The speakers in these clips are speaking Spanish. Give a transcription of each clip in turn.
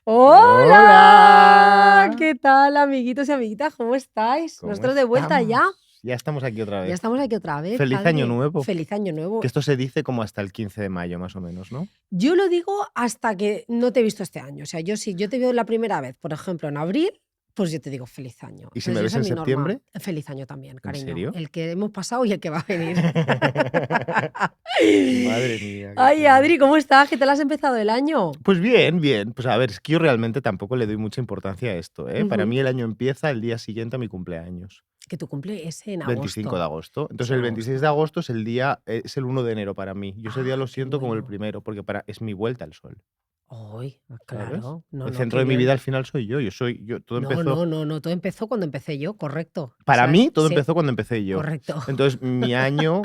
¡Hola! Hola. ¿Qué tal, amiguitos y amiguitas? ¿Cómo estáis? ¿Cómo Nosotros de vuelta ya. estamos? Ya estamos aquí otra Ya vez. estamos aquí otra vez, Feliz año Adri. nuevo. Feliz año Que nuevo. esto se dice como hasta el 15 de mayo, más o menos, ¿no? Yo lo digo hasta que no te he visto este año. O sea, yo si yo te veo la primera vez, por ejemplo, en abril, pues yo te digo feliz año. ¿Y si Entonces, me ves esa es en mi norma. septiembre? Feliz año también, ¿En cariño. serio? El que hemos pasado y el que va a venir. Madre mía, qué Ay, pena. Adri, ¿cómo estás? ¿Qué tal has empezado el año? Pues bien, bien. Pues a ver, es que yo realmente tampoco le doy mucha importancia a esto, ¿eh? Para Ujú. mí el año empieza el día siguiente a mi cumpleaños, Que tu cumple es en 25 de agosto. agosto. Es Entonces en el 26 de agosto. agosto es el día, es el 1 de enero para mí. Yo ese día Ah, lo qué siento como el bueno. primero, porque es mi vuelta al sol, Ay, ¿sabes? claro. No, El no, centro qué de mi vida bien. al final soy yo. Todo No, empezó. no, no, no, todo empezó cuando empecé yo, correcto. Para Esa mí, es, todo sí, empezó cuando empecé yo. correcto. Entonces, mi año,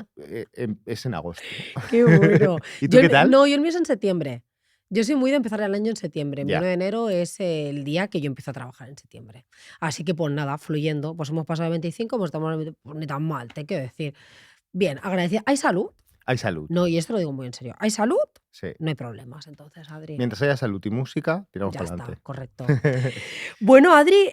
es en agosto. Qué bueno. ¿Y tú Yo qué tal? no, yo el mío es en septiembre. Yo soy muy de empezar el año en septiembre. Mi 1 Ya. de enero es el día que yo empiezo a trabajar en septiembre. Así que, pues nada, fluyendo. Pues hemos pasado el 25, pues estamos pues ni tan mal, te quiero decir. Bien, agradecida. ¿Hay salud? Hay salud. No, y esto lo digo muy en serio. ¿Hay salud? Sí. No hay problemas, entonces, Adri. Mientras haya salud y música, tiramos Ya para está, adelante. correcto. Bueno, Adri,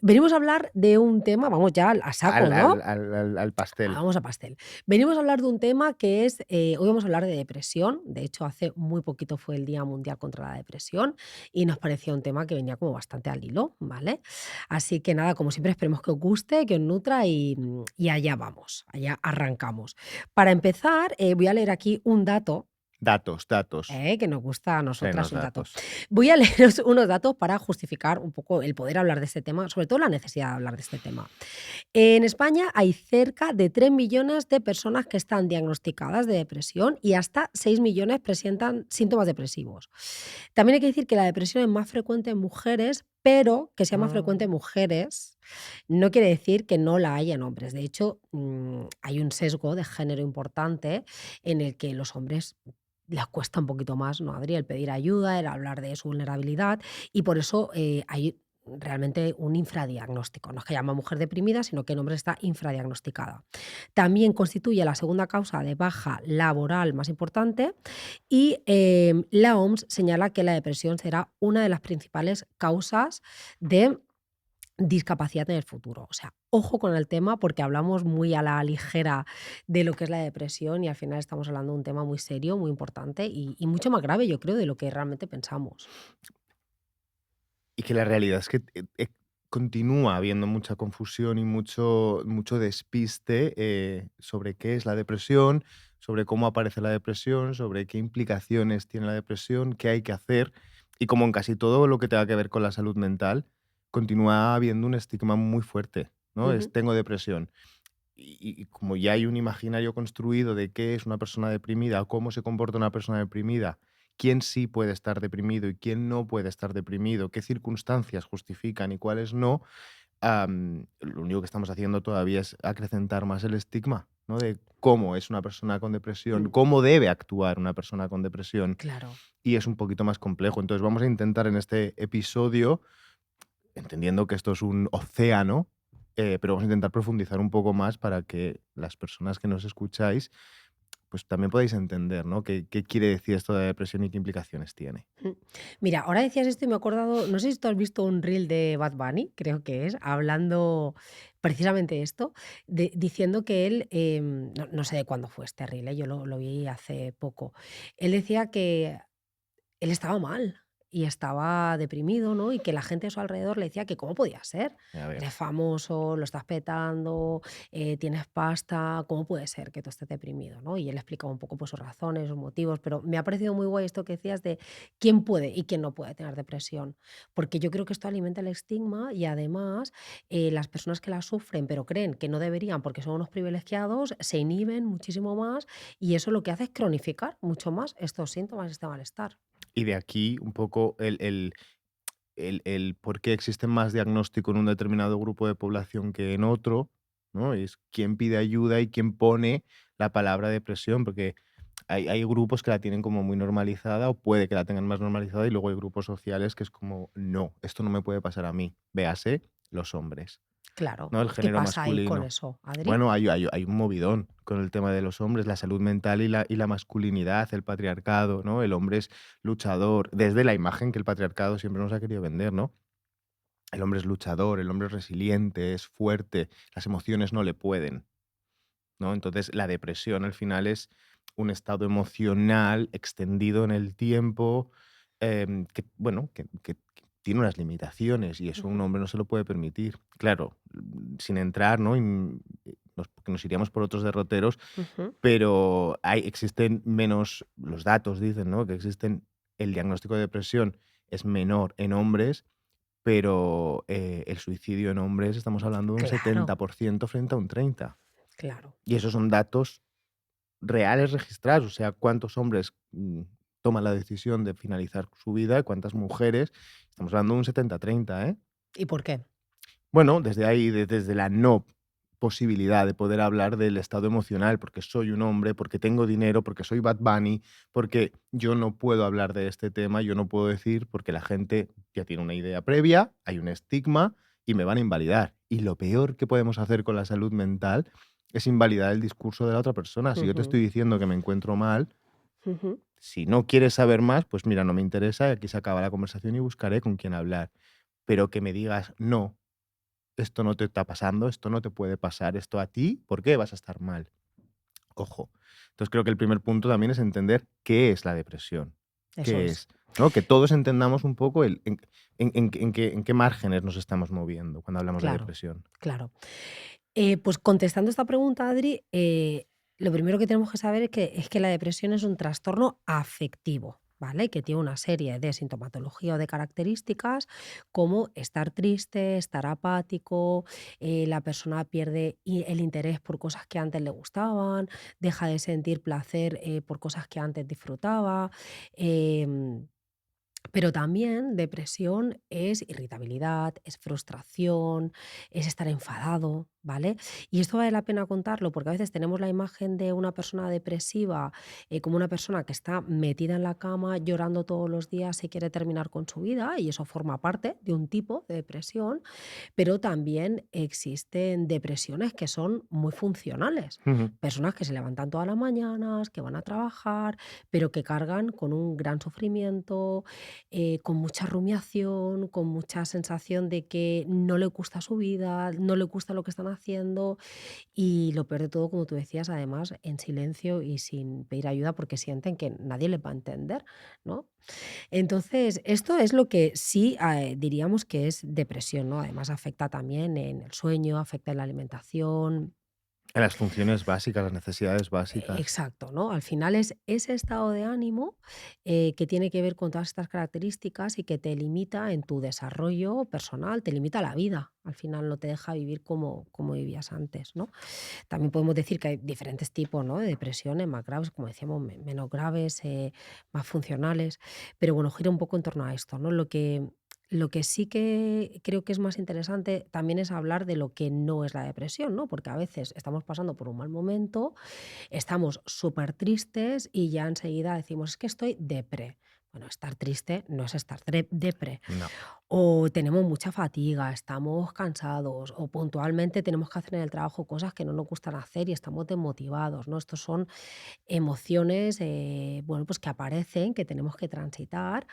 venimos a hablar de un tema, vamos ya a saco, Al ¿no? al al al al pastel. Vamos a pastel. Venimos a hablar de un tema que es, hoy vamos a hablar de depresión. De hecho, hace muy poquito fue el Día Mundial contra la Depresión y nos parecía un tema que venía como bastante al hilo, ¿vale? Así que nada, como siempre, esperemos que os guste, que os nutra y allá vamos, allá arrancamos. Para empezar, voy a leer aquí un dato Datos. que nos gusta a Trenos nosotras un dato. datos. Voy a leeros unos datos para justificar un poco el poder hablar de este tema, sobre todo la necesidad de hablar de este tema. En España hay cerca de 3 millones de personas que están diagnosticadas de depresión y hasta 6 millones presentan síntomas depresivos. También hay que decir que la depresión es más frecuente en mujeres, pero que sea más frecuente en Ah. mujeres no quiere decir que no la haya en hombres. De hecho, hay un sesgo de género importante en el que los hombres les cuesta un poquito más, ¿no, Adri? El pedir ayuda, el hablar de su vulnerabilidad y por eso hay realmente un infradiagnóstico. No es que llama mujer deprimida, sino que el hombre está infradiagnosticada. También constituye la segunda causa de baja laboral más importante y la OMS señala que la depresión será una de las principales causas de discapacidad en el futuro. O sea, ojo con el tema porque hablamos muy a la ligera de lo que es la depresión y al final estamos hablando de un tema muy serio, muy importante y mucho más grave, yo creo, de lo que realmente pensamos. Y que la realidad es que, continúa habiendo mucha confusión y mucho despiste, sobre qué es la depresión, sobre cómo aparece la depresión, sobre qué implicaciones tiene la depresión, qué hay que hacer. Y como en casi todo lo que tenga que ver con la salud mental, continúa habiendo un estigma muy fuerte, ¿no? Es Ujú. tengo depresión. Y como ya hay un imaginario construido de qué es una persona deprimida, cómo se comporta una persona deprimida, quién sí puede estar deprimido y quién no puede estar deprimido, qué circunstancias justifican y cuáles no, lo único que estamos haciendo todavía es acrecentar más el estigma, ¿no? De cómo es una persona con depresión, Mm, cómo debe actuar una persona con depresión, claro. y es un poquito más complejo. Entonces vamos a intentar en este episodio, entendiendo que esto es un océano, pero vamos a intentar profundizar un poco más para que las personas que nos escucháis, pues también podáis entender, ¿no? ¿Qué quiere decir esto de depresión y qué implicaciones tiene? Mm. Mira, ahora decías esto y me he acordado, no sé si tú has visto un reel de Bad Bunny, creo que es, hablando precisamente esto, diciendo que él, no sé de cuándo fue este reel, yo lo vi hace poco, él decía que él estaba mal y estaba deprimido, ¿no? Y que la gente a su alrededor le decía que cómo podía ser. A ver. Eres famoso, lo estás petando, tienes pasta, ¿cómo puede ser que tú estés deprimido, ¿no? Y él explicaba un poco pues, sus razones, sus motivos, pero me ha parecido muy guay esto que decías de quién puede y quién no puede tener depresión, porque yo creo que esto alimenta el estigma y además las personas que la sufren pero creen que no deberían porque son unos privilegiados, se inhiben muchísimo más y eso lo que hace es cronificar mucho más estos síntomas, este malestar. Y de aquí un poco el por qué existe más diagnóstico en un determinado grupo de población que en otro, ¿no? Es quién pide ayuda y quién pone la palabra depresión, porque hay grupos que la tienen como muy normalizada o puede que la tengan más normalizada y luego hay grupos sociales que es como, no, esto no me puede pasar a mí, véase los hombres. Claro. ¿no? El ¿Qué género pasa ahí con masculino. eso, Adri? Bueno, hay un movidón con el tema de los hombres, la salud mental y la masculinidad, el patriarcado, ¿no? El hombre es luchador, desde la imagen que el patriarcado siempre nos ha querido vender, ¿no? El hombre es luchador, el hombre es resiliente, es fuerte, las emociones no le pueden, ¿no? Entonces, la depresión al final es un estado emocional extendido en el tiempo, que, bueno, que tiene unas limitaciones y eso un Ujú, hombre no se lo puede permitir. Claro, sin entrar, ¿no? Porque nos iríamos por otros derroteros, ujú. pero existen menos, los datos dicen, ¿no? Que el diagnóstico de depresión es menor en hombres, pero el suicidio en hombres estamos hablando de un Claro, 70% frente a un 30%. claro. Y esos son datos reales registrados, o sea, cuántos hombres, toman la decisión de finalizar su vida y cuántas mujeres. Estamos hablando de un 70-30, ¿eh? ¿Y por qué? Bueno, desde ahí, desde la no posibilidad de poder hablar del estado emocional, porque soy un hombre, porque tengo dinero, porque soy Bad Bunny, porque yo no puedo hablar de este tema, yo no puedo decir, porque la gente ya tiene una idea previa, hay un estigma y me van a invalidar. Y lo peor que podemos hacer con la salud mental es invalidar el discurso de la otra persona. Si yo te Ujú, estoy diciendo que me encuentro mal, ujú. si no quieres saber más, pues mira, no me interesa y aquí se acaba la conversación y buscaré con quién hablar. Pero que me digas, no, esto no te está pasando, esto no te puede pasar, esto a ti, ¿por qué vas a estar mal? Ojo. Entonces creo que el primer punto también es entender qué es la depresión, Eso qué es, es, ¿no? Que todos entendamos un poco en qué márgenes nos estamos moviendo cuando hablamos de claro, depresión. claro. Pues contestando esta pregunta, Adri, lo primero que tenemos que saber es que la depresión es un trastorno afectivo, ¿vale? Que tiene una serie de sintomatología o de características como estar triste, estar apático, la persona pierde el interés por cosas que antes le gustaban, deja de sentir placer por cosas que antes disfrutaba. em, Pero también depresión es irritabilidad, es frustración, es estar enfadado, ¿vale? Y esto vale la pena contarlo porque a veces tenemos la imagen de una persona depresiva como una persona que está metida en la cama llorando todos los días y quiere terminar con su vida y eso forma parte de un tipo de depresión, pero también existen depresiones que son muy funcionales. Ujú. Personas que se levantan todas las mañanas, que van a trabajar, pero que cargan con un gran sufrimiento, con mucha rumiación, con mucha sensación de que no le gusta su vida, no le gusta lo que están haciendo y lo peor de todo, como tú decías, además en silencio y sin pedir ayuda porque sienten que nadie les va a entender, ¿no? Entonces, esto es lo que sí diríamos que es depresión, ¿no? Además afecta también en el sueño, afecta en la alimentación, En las funciones básicas, las necesidades básicas. exacto, ¿no? Al final es ese estado de ánimo que tiene que ver con todas estas características y que te limita en tu desarrollo personal, te limita la vida. Al final no te deja vivir como vivías antes, ¿no? También podemos decir que hay diferentes tipos, ¿no? De depresiones más graves, como decíamos, menos graves, más funcionales. Pero bueno, gira un poco en torno a esto, ¿no? Lo que sí que creo que es más interesante también es hablar de lo que no es la depresión, ¿no? Porque a veces estamos pasando por un mal momento, estamos súper tristes y ya enseguida decimos, es que estoy depre. Bueno, estar triste no es estar depre. No. O tenemos mucha fatiga, estamos cansados, o puntualmente tenemos que hacer en el trabajo cosas que no nos gustan hacer y estamos desmotivados, ¿no? Estos son emociones, bueno, pues que aparecen, que tenemos que transitar,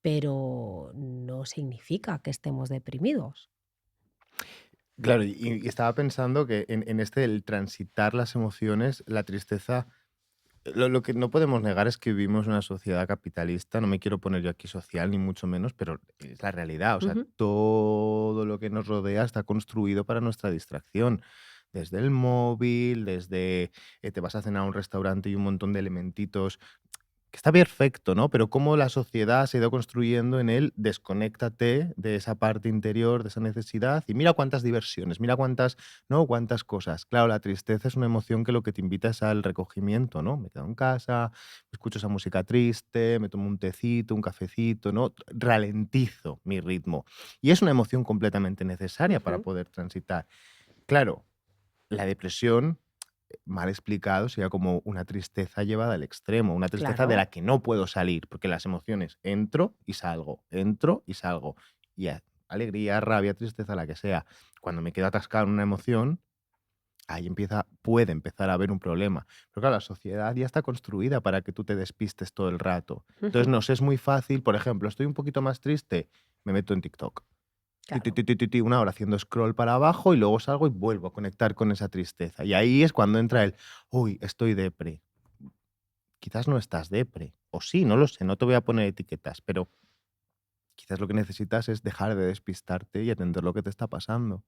pero no significa que estemos deprimidos. Claro, y estaba pensando que en el transitar las emociones, la tristeza. Lo que no podemos negar es que vivimos en una sociedad capitalista, no me quiero poner yo aquí social ni mucho menos, pero es la realidad, o sea, Ujú. todo lo que nos rodea está construido para nuestra distracción, desde el móvil, desde te vas a cenar a un restaurante y un montón de elementitos que está perfecto, ¿no? Pero cómo la sociedad se ha ido construyendo en el desconéctate de esa parte interior, de esa necesidad, y mira cuántas diversiones, mira cuántas, ¿no? Cuántas cosas. Claro, la tristeza es una emoción que lo que te invita es al recogimiento, ¿no? Me quedo en casa, escucho esa música triste, me tomo un tecito, un cafecito, ¿no? Ralentizo mi ritmo. Y es una emoción completamente necesaria para Ujú. poder transitar. Claro, la depresión, mal explicado, sería como una tristeza llevada al extremo, una tristeza de Claro, la que no puedo salir, porque las emociones entro y salgo, y alegría, rabia, tristeza, la que sea. Cuando me quedo atascado en una emoción, ahí puede empezar a haber un problema. Pero claro, la sociedad ya está construida para que tú te despistes todo el rato. Entonces Ujú. nos es muy fácil, por ejemplo, estoy un poquito más triste, me meto en TikTok. Claro. Una hora haciendo scroll para abajo y luego salgo y vuelvo a conectar con esa tristeza. Y ahí es cuando entra uy, estoy depre. Quizás no estás depre. O sí, no lo sé, no te voy a poner etiquetas, pero quizás lo que necesitas es dejar de despistarte y atender lo que te está pasando.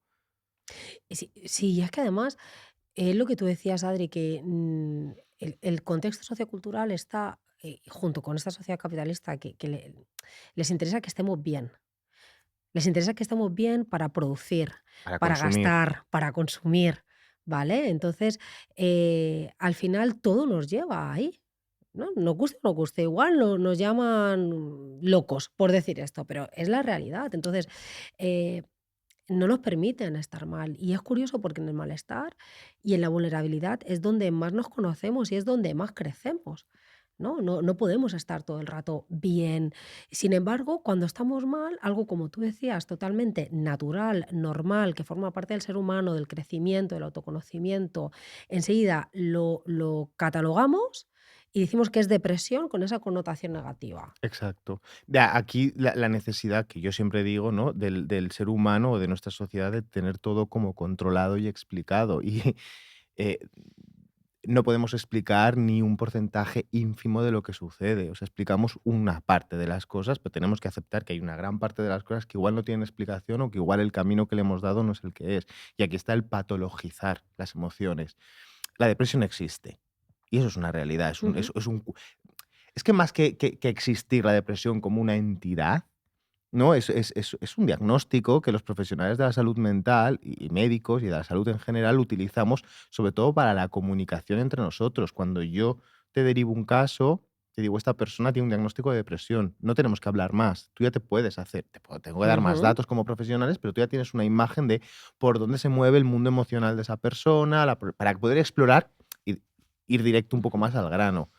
Y sí, sí, y es que además, es lo que tú decías, Adri, que, el contexto sociocultural está, junto con esta sociedad capitalista que les interesa que estemos bien. Les interesa que estemos bien para producir, Para para consumir. gastar, para consumir, ¿vale? Entonces, al final todo nos lleva ahí, ¿no? Nos guste o no guste, igual nos llaman locos por decir esto, pero es la realidad. Entonces, eh, no nos permiten estar mal. Y es curioso porque en el malestar y en la vulnerabilidad es donde más nos conocemos y es donde más crecemos. No podemos estar todo el rato bien. Sin embargo, cuando estamos mal, algo como tú decías, totalmente natural, normal, que forma parte del ser humano, del crecimiento, del autoconocimiento, enseguida lo catalogamos y decimos que es depresión con esa connotación negativa. Exacto. Aquí la necesidad que yo siempre digo, ¿no? Del ser humano o de nuestra sociedad de tener todo como controlado y explicado. Y eh, no podemos explicar ni un porcentaje ínfimo de lo que sucede. O sea, explicamos una parte de las cosas, pero tenemos que aceptar que hay una gran parte de las cosas que igual no tienen explicación o que igual el camino que le hemos dado no es el que es. Y aquí está el patologizar las emociones. La depresión existe. Y eso es una realidad. Ujú, Es que más que existir la depresión como una entidad, ¿no? Es un diagnóstico que los profesionales de la salud mental y médicos y de la salud en general utilizamos, sobre todo para la comunicación entre nosotros. Cuando yo te derivo un caso, te digo, esta persona tiene un diagnóstico de depresión, no tenemos que hablar más. Tú ya te puedes hacer, tengo que dar más ujú. datos como profesionales, pero tú ya tienes una imagen de por dónde se mueve el mundo emocional de esa persona, para poder explorar y ir directo un poco Ujú. más al grano.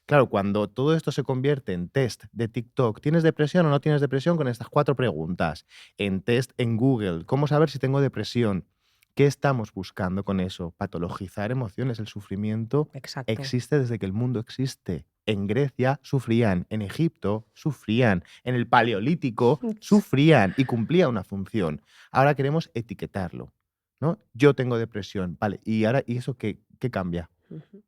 Claro, cuando todo esto se convierte en test de TikTok, ¿tienes depresión o no tienes depresión? Con estas 4 preguntas. En test en Google, ¿cómo saber si tengo depresión? ¿Qué estamos buscando con eso? Patologizar emociones. El sufrimiento Exacto. existe desde que el mundo existe. En Grecia sufrían, en Egipto sufrían, en el Paleolítico sufrían y cumplía una función. Ahora queremos etiquetarlo, ¿no? Yo tengo depresión, vale, ¿y ahora y eso qué cambia? Ujú,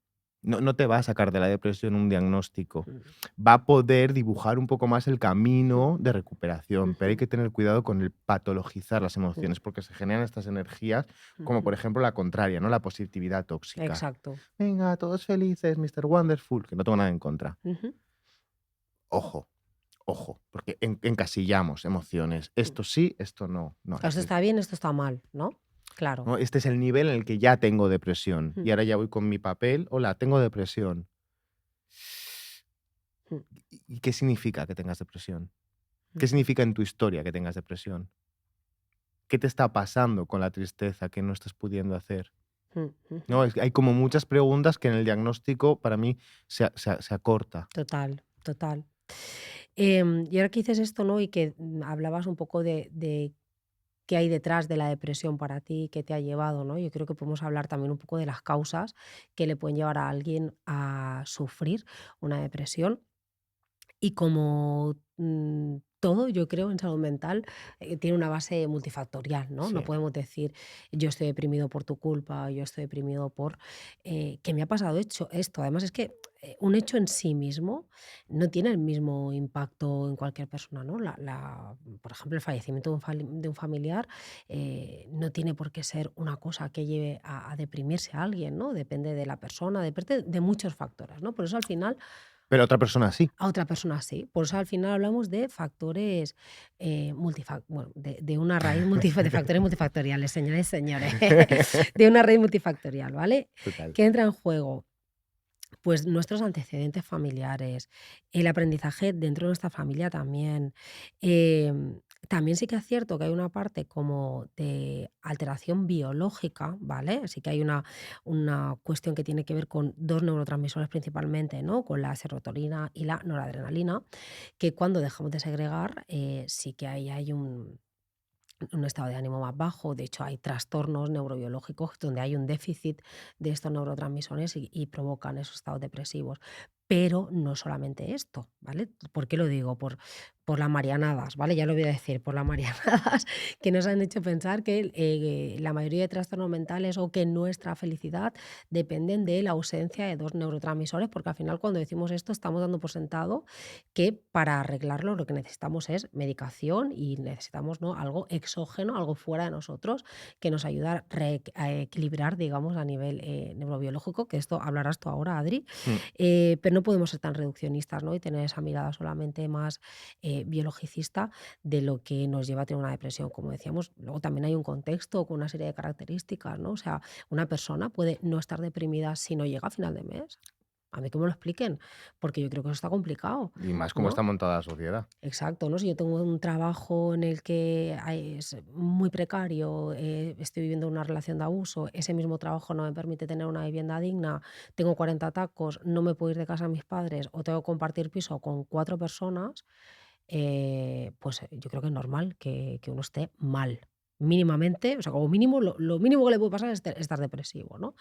No te va a sacar de la depresión un diagnóstico. ujú, Va a poder dibujar un poco más el camino de recuperación, pero hay ujú, que tener cuidado con el patologizar las ujú, emociones, porque se generan estas energías, como ujú. por ejemplo la contraria, ¿no? La positividad tóxica. Exacto. Venga, todos felices, Mr. Wonderful, que no tengo nada en contra. Ujú, Ojo, ojo, porque encasillamos emociones. mm. Esto sí, esto no. No, Esto está bien, esto está mal, ¿no? Claro. ¿no? Este es el nivel en el que ya tengo depresión. Mm, Y ahora ya voy con mi papel. Hola, tengo depresión. mm, ¿Y qué significa que tengas depresión? ¿Qué ujú, significa en tu historia que tengas depresión? ¿Qué te está pasando con la tristeza que no estás pudiendo hacer? mm, ujú. No, es que hay como muchas preguntas que en el diagnóstico para mí se acorta. Total, total. Y ahora que dices esto, ¿no? Y que hablabas un poco de qué hay detrás de la depresión para ti, qué te ha llevado, ¿no? Yo creo que podemos hablar también un poco de las causas que le pueden llevar a alguien a sufrir una depresión. Y como, todo, yo creo, en salud mental, tiene una base multifactorial, ¿no? No Sí. podemos decir: "Yo estoy deprimido por tu culpa, yo estoy deprimido por, que me ha pasado hecho esto". Además, es que, un hecho en sí mismo no tiene el mismo impacto en cualquier persona, ¿no? Por ejemplo, el fallecimiento de un familiar, no tiene por qué ser una cosa que lleve a deprimirse a alguien, ¿no? Depende de la persona, depende de muchos factores, ¿no? Por eso al final Pero otra persona sí. a otra persona sí. Por eso al final hablamos de factores, bueno, de una raíz de factores multifactoriales, señores y señores, de una raíz multifactorial, ¿vale? Total. ¿Qué entra en juego? Pues nuestros antecedentes familiares, el aprendizaje dentro de nuestra familia también. También sí que es cierto que hay una parte como de alteración biológica, ¿vale? Sí que hay una cuestión que tiene que ver con dos neurotransmisores principalmente, ¿no? Con la serotonina y la noradrenalina, que cuando dejamos de segregar, sí que ahí hay un estado de ánimo más bajo. De hecho, hay trastornos neurobiológicos donde hay un déficit de estos neurotransmisores y provocan esos estados depresivos. Pero no solamente esto, ¿vale? ¿Por qué lo digo? Por las marianadas, ¿vale? Ya lo voy a decir, por las marianadas que nos han hecho pensar que la mayoría de trastornos mentales o que nuestra felicidad dependen de la ausencia de dos neurotransmisores, porque al final cuando decimos esto estamos dando por sentado que para arreglarlo lo que necesitamos es medicación y necesitamos, ¿no?, algo exógeno, algo fuera de nosotros que nos ayude a equilibrar, digamos, a nivel neurobiológico, que esto hablarás tú ahora, Adri, Mm. pero no podemos ser tan reduccionistas, ¿no?, y tener esa mirada solamente más biologicista de lo que nos lleva a tener una depresión, como decíamos. Luego también hay un contexto con una serie de características, ¿no? O sea, una persona puede no estar deprimida si no llega a final de mes. A mí que me lo expliquen, porque yo creo que eso está complicado, Y más cómo está ¿no? montada la sociedad. Exacto, ¿no? Si yo tengo un trabajo en el que es muy precario, estoy viviendo una relación de abuso, ese mismo trabajo no me permite tener una vivienda digna, tengo 40 tacos, no me puedo ir de casa a mis padres o tengo que compartir piso con 4 personas, pues yo creo que es normal que uno esté mal. Mínimamente, o sea, como mínimo, lo mínimo que le puede pasar es estar depresivo, ¿no?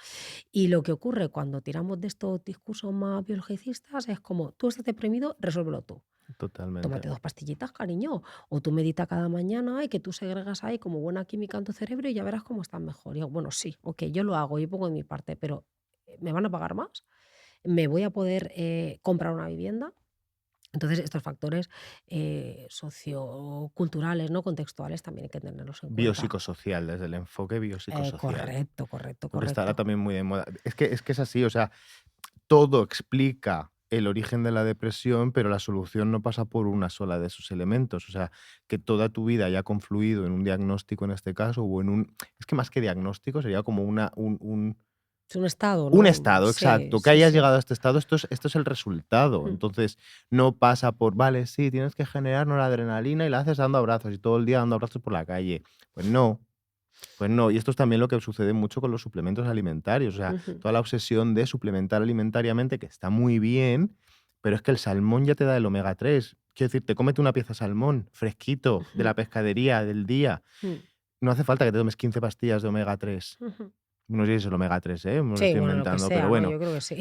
Y lo que ocurre cuando tiramos de estos discursos más biologicistas es como, tú estás deprimido, resuélvelo tú. Totalmente. Tómate 2 pastillitas, cariño, o tú medita cada mañana y que tú segregas ahí como buena química en tu cerebro y ya verás cómo estás mejor. Y yo, bueno, sí, okey, yo lo hago, yo pongo de mi parte, pero, ¿me van a pagar más? ¿Me voy a poder, comprar una vivienda? Entonces, estos factores, socioculturales, ¿no?, contextuales, también hay que tenerlos en cuenta. Biopsicosocial, desde el enfoque biopsicosocial. Correcto, correcto, Porque está ahora correcto. también muy de moda. Es que es así, o sea, todo explica el origen de la depresión, pero la solución no pasa por una sola de esos elementos. O sea, que toda tu vida haya confluido en un diagnóstico en este caso, o en un. Es que más que diagnóstico sería como Es un estado, un ¿no? estado, Sí, exacto. Que sí, hayas sí. llegado a este estado, esto es el resultado. Mm, Entonces, no pasa por, vale, sí, tienes que generar noradrenalina y la haces dando abrazos y todo el día dando abrazos por la calle. Pues no. Pues no, y esto es también lo que sucede mucho con los suplementos alimentarios, o sea, ujú, toda la obsesión de suplementar alimentariamente, que está muy bien, pero es que el salmón ya te da el omega 3. Quiero decir, te cómete una pieza de salmón fresquito de ujú, la pescadería del día. mm, No hace falta que te tomes 15 pastillas de omega 3. ujú. No sé si es el omega 3, ¿eh? Me lo Sí, estoy bueno, lo que inventando, pero sea, ¿no? bueno. Yo creo que sí.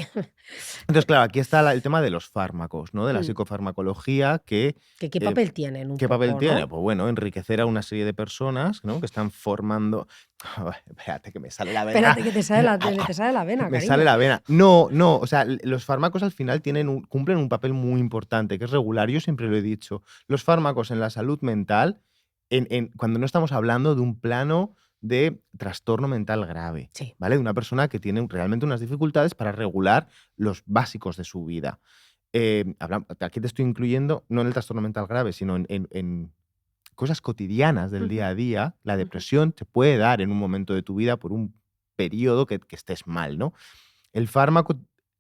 Entonces, claro, aquí está el tema de los fármacos, ¿no? De la Mm, psicofarmacología que que qué eh, papel tienen un ¿qué papel poco, tiene? ¿no? Pues bueno, enriquecer a una serie de personas, ¿no? Que están formando. Espérate, que me sale la vena. Espérate que te sale la vena, Me sale cariño. la vena. No, no, o sea, los fármacos al final cumplen un papel muy importante, que es regular. Yo siempre lo he dicho. Los fármacos en la salud mental, cuando no estamos hablando de un plano de trastorno mental grave, Sí. ¿vale? De una persona que tiene realmente unas dificultades para regular los básicos de su vida. Aquí te estoy incluyendo, no en el trastorno mental grave, sino en cosas cotidianas del Ujú, día a día. La ujú, depresión te puede dar en un momento de tu vida por un periodo que estés mal, ¿no? El fármaco,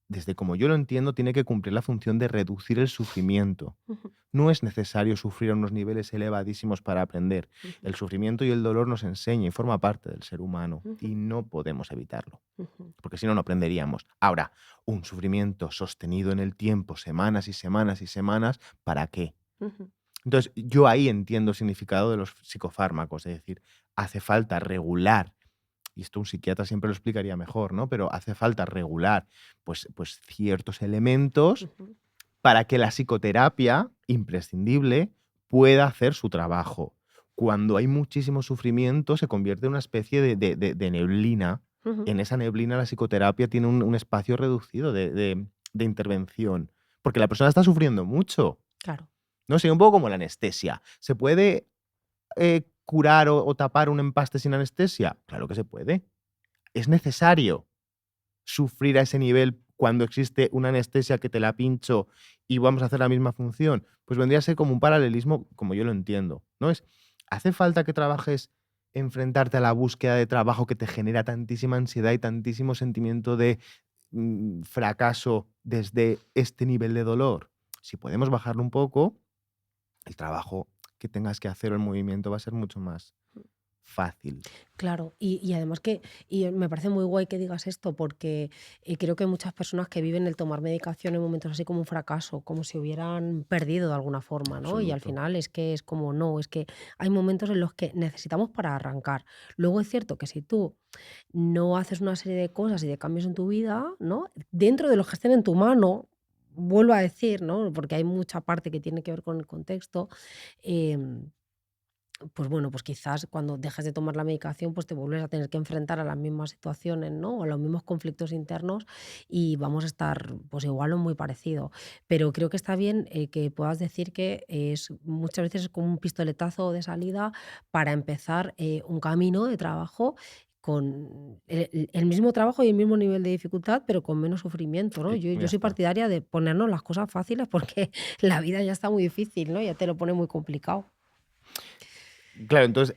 desde como yo lo entiendo, tiene que cumplir la función de reducir el sufrimiento. ujú, No es necesario sufrir a unos niveles elevadísimos para aprender. ujú, El sufrimiento y el dolor nos enseña y forma parte del ser humano ujú, y no podemos evitarlo, ujú, porque si no, no aprenderíamos. Ahora, un sufrimiento sostenido en el tiempo, semanas y semanas y semanas, ¿para qué? ujú, Entonces, yo ahí entiendo el significado de los psicofármacos, es decir, hace falta regular, y esto un psiquiatra siempre lo explicaría mejor, ¿no? Pero hace falta regular, pues ciertos elementos ujú, para que la psicoterapia, imprescindible, pueda hacer su trabajo. Cuando hay muchísimo sufrimiento, se convierte en una especie de neblina. ujú. En esa neblina, la psicoterapia tiene un espacio reducido de intervención, porque la persona está sufriendo mucho. Claro. ¿No? Sería un poco como la anestesia. ¿Se puede curar o tapar un empaste sin anestesia? Claro que se puede. ¿Es necesario sufrir a ese nivel cuando existe una anestesia que te la pincho y vamos a hacer la misma función? Pues vendría a ser como un paralelismo, como yo lo entiendo, ¿no? ¿Hace falta que trabajes enfrentarte a la búsqueda de trabajo que te genera tantísima ansiedad y tantísimo sentimiento de fracaso desde este nivel de dolor? Si podemos bajarlo un poco, el trabajo que tengas que hacer o el movimiento va a ser mucho más. fácil. Claro, y además que me parece muy guay que digas esto porque, creo que hay muchas personas que viven el tomar medicación en momentos así como un fracaso, como si hubieran perdido de alguna En forma, ¿no? Y al absoluto. final es que es como no, es que hay momentos en los que necesitamos para arrancar. Luego es cierto que si tú no haces una serie de cosas y de cambios en tu vida, ¿no? Dentro de los que estén en tu mano, vuelvo a decir, ¿no? Porque hay mucha parte que tiene que ver con el contexto, em pues bueno, pues quizás cuando dejes de tomar la medicación, pues te vuelves a tener que enfrentar a las mismas situaciones, ¿no? O a los mismos conflictos internos y vamos a estar, pues igual o muy parecido. Pero creo que está bien que puedas decir que es muchas veces es como un pistoletazo de salida para empezar un camino de trabajo con el mismo trabajo y el mismo nivel de dificultad, pero con menos sufrimiento, ¿no? Sí, Yo ya soy está. partidaria de ponernos las cosas fáciles porque la vida ya está muy difícil, ¿no? Ya te lo pone muy complicado. Claro, entonces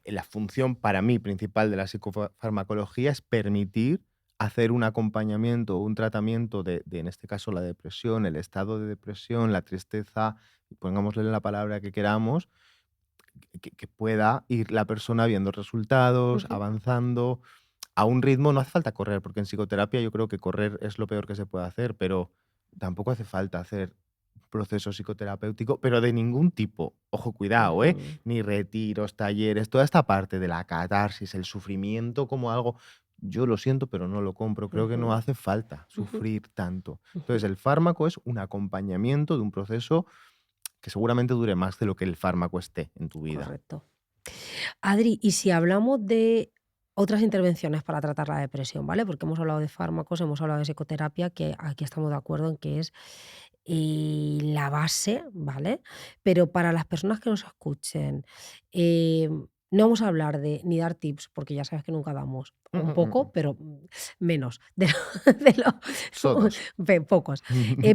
la función para mí principal de la psicofarmacología es permitir hacer un acompañamiento o un tratamiento de, en este caso, la depresión, el estado de depresión, la tristeza, pongámosle la palabra que queramos, que pueda ir la persona viendo resultados, Ujú, avanzando a un ritmo. No hace falta correr, porque en psicoterapia yo creo que correr es lo peor que se puede hacer, pero tampoco hace falta hacer proceso psicoterapéutico, pero de ningún tipo. Ojo, cuidado, ¿eh? ujú. Ni retiros, talleres, toda esta parte de la catarsis, el sufrimiento como algo, yo lo siento, pero no lo compro. Creo que no Ujú, hace falta ujú, sufrir tanto. ujú. Entonces, el fármaco es un acompañamiento de un proceso que seguramente dure más de lo que el fármaco esté en tu vida. Correcto. Adri, y si hablamos de otras intervenciones para tratar la depresión, ¿vale? Porque hemos hablado de fármacos, hemos hablado de psicoterapia, que aquí estamos de acuerdo en que es la base, ¿vale? Pero para las personas que nos escuchen, no vamos a hablar de ni dar tips, porque ya sabes que nunca damos. Mm, Un mm, mm, poco, mm. pero menos, de Sodos. pocos.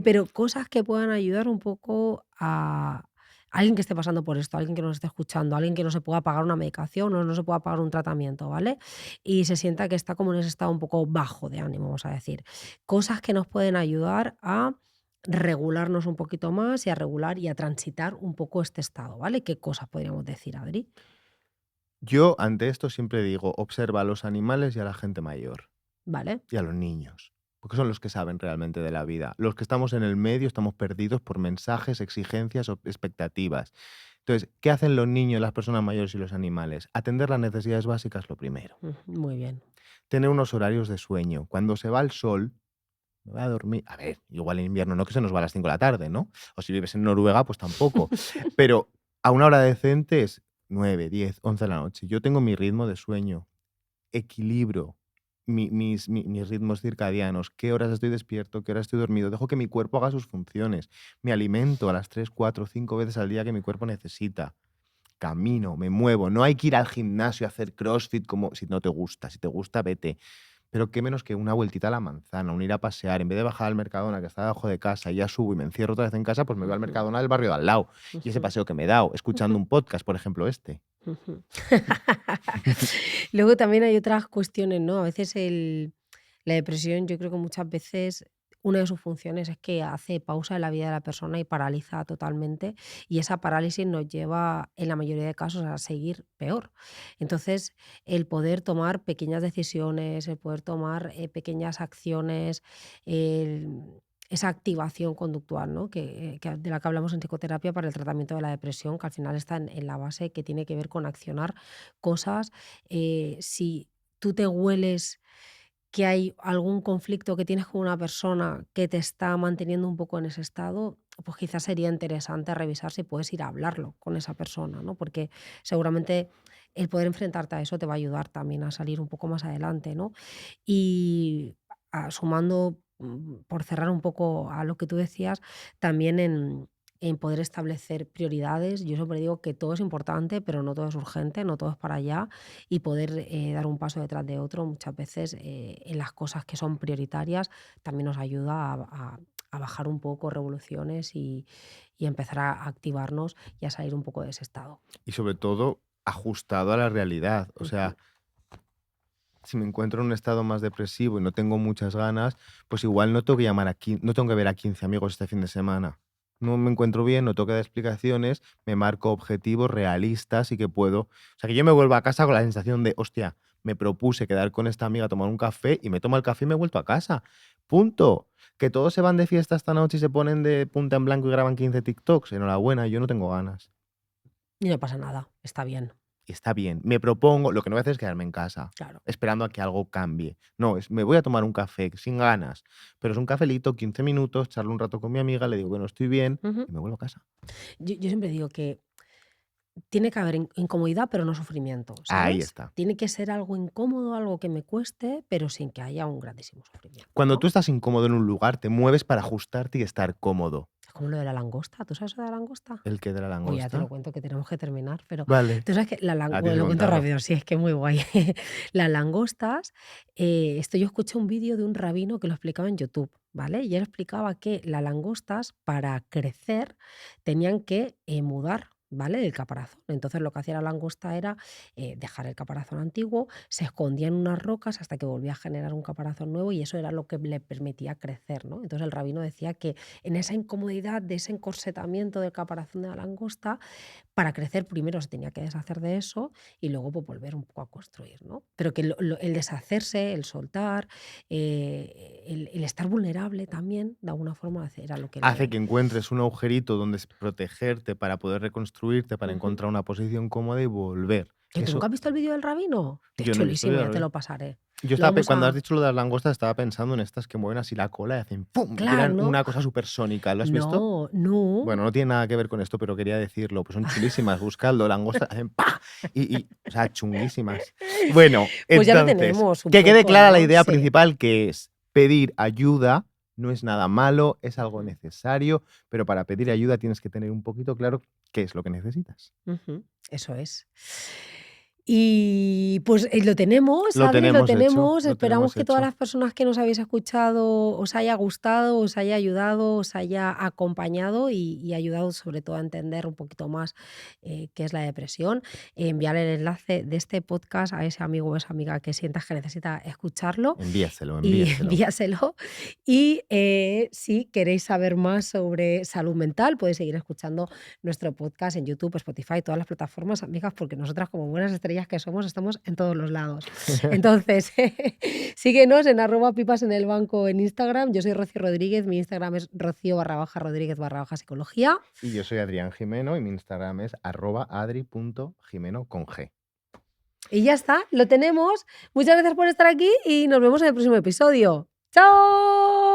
Pero cosas que puedan ayudar un poco a alguien que esté pasando por esto, alguien que nos esté escuchando, alguien que no se pueda pagar una medicación o no se pueda pagar un tratamiento, ¿vale? Y se sienta que está como en ese estado un poco bajo de ánimo, vamos a decir. Cosas que nos pueden ayudar a regularnos un poquito más y a regular y a transitar un poco este estado, ¿vale? ¿Qué cosas podríamos decir, Adri? Yo ante esto siempre digo, observa a los animales y a la gente mayor ¿Vale? y a los niños, porque son los que saben realmente de la vida. Los que estamos en el medio estamos perdidos por mensajes, exigencias o expectativas. Entonces, ¿qué hacen los niños, las personas mayores y los animales? Atender las necesidades básicas lo primero. Muy bien. Tener unos horarios de sueño. Cuando se va el sol, me voy a dormir. A ver, igual en invierno no, que se nos va a las 5 de la tarde, ¿no? O si vives en Noruega, pues tampoco. Pero a una hora decente es 9, 10, 11 de la noche. Yo tengo mi ritmo de sueño, equilibro mis ritmos circadianos, qué horas estoy despierto, qué horas estoy dormido, dejo que mi cuerpo haga sus funciones, me alimento a las 3, 4, 5 veces al día que mi cuerpo necesita, camino, me muevo, no hay que ir al gimnasio a hacer CrossFit como si no te gusta, si te gusta, vete. Pero qué menos que una vueltita a la manzana, un ir a pasear, en vez de bajar al Mercadona que está debajo de casa y ya subo y me encierro otra vez en casa, pues me voy al Ujú, Mercadona del barrio de al lado. Y ese ujú, paseo que me he dado, escuchando ujú, un podcast, por ejemplo, este. ujú. Luego también hay otras cuestiones, ¿no? A veces la depresión, yo creo que muchas veces una de sus funciones es que hace pausa en la vida de la persona y paraliza totalmente, y esa parálisis nos lleva, en la mayoría de casos, a seguir peor. Entonces, el poder tomar pequeñas decisiones, el poder tomar pequeñas acciones, esa activación conductual, ¿no? De la que hablamos en psicoterapia para el tratamiento de la depresión, que al final está en la base que tiene que ver con accionar cosas. Si tú te hueles que hay algún conflicto que tienes con una persona que te está manteniendo un poco en ese estado, pues quizás sería interesante revisar si puedes ir a hablarlo con esa persona, ¿no? Porque seguramente el poder enfrentarte a eso te va a ayudar también a salir un poco más adelante, ¿no? Y sumando, por cerrar un poco a lo que tú decías, también en poder establecer prioridades. Yo siempre digo que todo es importante, pero no todo es urgente, no todo es para allá, y poder dar un paso detrás de otro muchas veces en las cosas que son prioritarias también nos ayuda a bajar un poco revoluciones y empezar a activarnos y a salir un poco de ese estado. Y sobre todo, ajustado a la realidad. O Ujú, sea, si me encuentro en un estado más depresivo y no tengo muchas ganas, pues igual no tengo que llamar no tengo que ver a 15 amigos este fin de semana. no me encuentro bien, no tengo que dar explicaciones, me marco objetivos realistas y que puedo. O sea, que yo me vuelvo a casa con la sensación de, hostia, me propuse quedar con esta amiga a tomar un café y me tomo el café y me he vuelto a casa. Punto. Que todos se van de fiesta esta noche y se ponen de punta en blanco y graban 15 TikToks. Enhorabuena, yo no tengo ganas. Y no pasa nada, está bien, Y está bien. Me propongo, lo que no voy a hacer es quedarme en casa, claro. esperando a que algo cambie. No, me voy a tomar un café sin ganas, pero es un cafelito, 15 minutos, charlo un rato con mi amiga, le digo que no estoy bien Ujú. y me vuelvo a casa. Yo siempre digo que tiene que haber incomodidad, pero no sufrimiento, Ahí ¿sabes? está. Tiene que ser algo incómodo, algo que me cueste, pero sin que haya un grandísimo sufrimiento, Cuando ¿no? tú estás incómodo en un lugar, te mueves para ajustarte y estar cómodo. Es como lo de la langosta. ¿Tú sabes lo de la langosta? ¿El que de la O ya te lo langosta? cuento, que tenemos que terminar, pero Vale, tú sabes que tienes bueno, que lo cuento contarlo. rápido, sí, es que es muy guay. Las langostas, esto yo escuché un vídeo de un rabino que lo explicaba en YouTube, ¿vale? Y él explicaba que las langostas, para crecer, tenían que mudar, ¿vale? Del caparazón. Entonces lo que hacía la langosta era dejar el caparazón antiguo, se escondía en unas rocas hasta que volvía a generar un caparazón nuevo y eso era lo que le permitía crecer, ¿no? Entonces el rabino decía que en esa incomodidad de ese encorsetamiento del caparazón de la langosta, para crecer primero se tenía que deshacer de eso y luego pues, volver un poco a construir, ¿no? Pero que el deshacerse, el soltar, el estar vulnerable también, de alguna forma, era lo que Hace le... que encuentres un agujerito donde protegerte para poder reconstruirte, para Ujú. encontrar una posición cómoda y volver. ¿Que tú nunca Eso, has visto el vídeo del rabino? Es yo no he visto chulísimo, ya ya lo te vi. lo pasaré. Yo Lo estaba, vamos cuando has a... dicho lo de las langostas, estaba pensando en estas que mueven así la cola y hacen ¡pum! Y Claro, tiran ¿no? una cosa supersónica. ¿Lo has visto? No, no. Bueno, no tiene nada que ver con esto, pero quería decirlo. Pues son chulísimas. Buscadlo, langostas, hacen ¡pa! O sea, chunguísimas. Bueno, Pues ya lo entonces, tenemos un que quede poco, clara la ¿no? idea Sí. principal, que es pedir ayuda. No es nada malo, es algo Ujú, necesario, pero para pedir ayuda tienes que tener un poquito claro qué es lo que necesitas. ujú, eso es. Y pues lo tenemos, Lo Adri, lo tenemos hecho, tenemos. lo Esperamos tenemos que todas hecho. las personas que nos habéis escuchado os haya gustado, os haya ayudado, os haya acompañado y ayudado sobre todo a entender un poquito más qué es la depresión. Enviar el enlace de este podcast a ese amigo o esa amiga que sientas que necesita escucharlo Envíaselo, y envíaselo. envíaselo. Y si queréis saber más sobre salud mental, podéis seguir escuchando nuestro podcast en YouTube, Spotify, todas las plataformas, amigas, porque nosotras, como buenas estrellas que somos, estamos en todos los lados. Entonces, síguenos en @pipas en el banco en Instagram. Yo soy Rocío Rodríguez, mi Instagram es Rocío_Rodríguez_psicología. Y yo soy Adrián Jimeno y mi Instagram es @adri.jimeno con G. Y ya está, lo tenemos. Muchas gracias por estar aquí y nos vemos en el próximo episodio. ¡Chao!